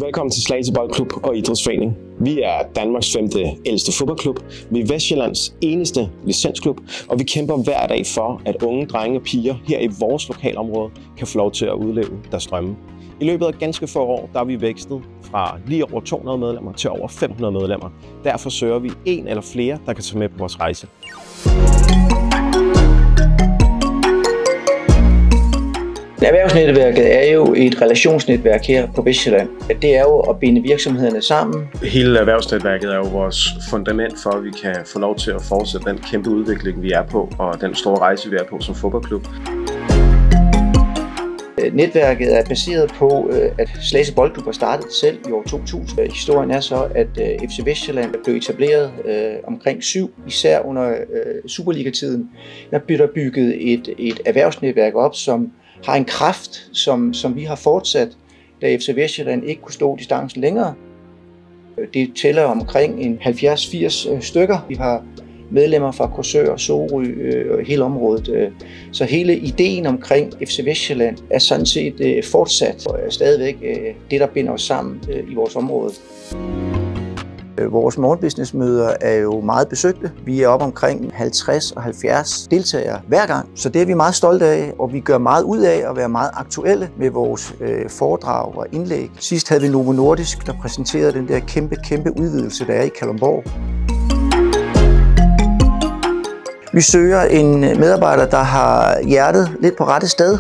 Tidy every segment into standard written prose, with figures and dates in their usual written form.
Velkommen til Slagelse Boldklub og Idrætsforening. Vi er Danmarks 5. ældste fodboldklub. Vi er Vestjyllands eneste licensklub, og vi kæmper hver dag for, at unge drenge og piger her i vores lokalområde kan få lov til at udleve deres drømme. I løbet af ganske få år, der er vi vækstet fra lige over 200 medlemmer til over 500 medlemmer. Derfor søger vi en eller flere, der kan tage med på vores rejse. Erhvervsnetværket er jo et relationsnetværk her på Vestjylland. Det er jo at binde virksomhederne sammen. Hele erhvervsnetværket er jo vores fundament for, at vi kan få lov til at fortsætte den kæmpe udvikling, vi er på, og den store rejse, vi er på som fodboldklub. Netværket er baseret på, at Slagelse Boldklub har startet selv i år 2000. Historien er så, at FC Vestjylland blev etableret omkring 7, især under Superliga-tiden. Der blev der bygget et erhvervsnetværk op, som har en kraft, som vi har fortsat, da FC Vestjylland ikke kunne stå distancen længere. Det tæller omkring en 70-80 stykker. Vi har medlemmer fra Korsør, Sorø og hele området. Så hele ideen omkring FC Vestjylland er sådan set fortsat og er stadigvæk det, der binder os sammen i vores område. Vores morgenbusinessmøder er jo meget besøgte. Vi er oppe omkring 50 og 70 deltagere hver gang, så det er vi meget stolte af, og vi gør meget ud af at være meget aktuelle med vores foredrag og indlæg. Sidst havde vi Novo Nordisk, der præsenterede den der kæmpe udvidelse, der er i Kalundborg. Vi søger en medarbejder, der har hjertet lidt på rette sted,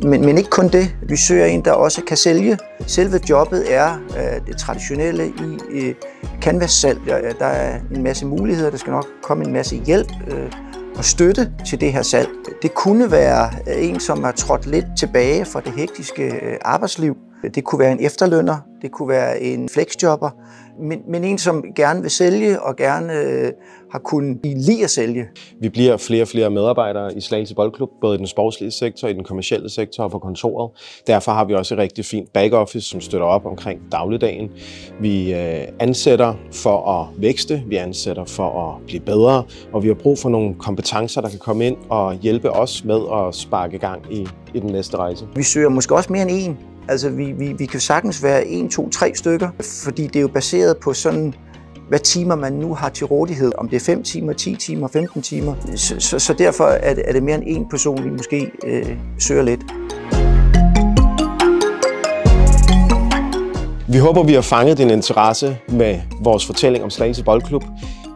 men ikke kun det. Vi søger en, der også kan sælge. Selve jobbet er det traditionelle i canvas-salg. Der er en masse muligheder, der skal nok komme en masse hjælp og støtte til det her salg. Det kunne være en, som er trådt lidt tilbage fra det hektiske arbejdsliv. Det kunne være en efterlønner, det kunne være en flexjobber, men en, som gerne vil sælge og gerne har kunnet lide at sælge. Vi bliver flere og flere medarbejdere i Slagelse Boldklub, både i den sportslige sektor, i den kommercielle sektor og på kontoret. Derfor har vi også et rigtig fint backoffice, som støtter op omkring dagligdagen. Vi ansætter for at vækste, vi ansætter for at blive bedre, og vi har brug for nogle kompetencer, der kan komme ind og hjælpe os med at sparke gang i den næste rejse. Vi søger måske også mere end en. Altså vi kan sagtens være 1, 2, 3 stykker, fordi det er jo baseret på sådan, hvad timer man nu har til rådighed. Om det er 5 timer, 10 timer, 15 timer. Så derfor er det mere end en person, vi måske søger lidt. Vi håber, vi har fanget din interesse med vores fortælling om Slagelse Boldklub.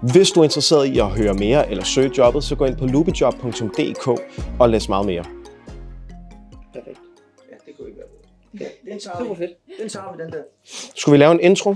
Hvis du er interesseret i at høre mere eller søge jobbet, så gå ind på lubejob.dk og læs meget mere. Perfekt. Ja, det kunne ikke være bedre. Ja, den tager vi. Den tager vi, den der. Skulle vi lave en intro?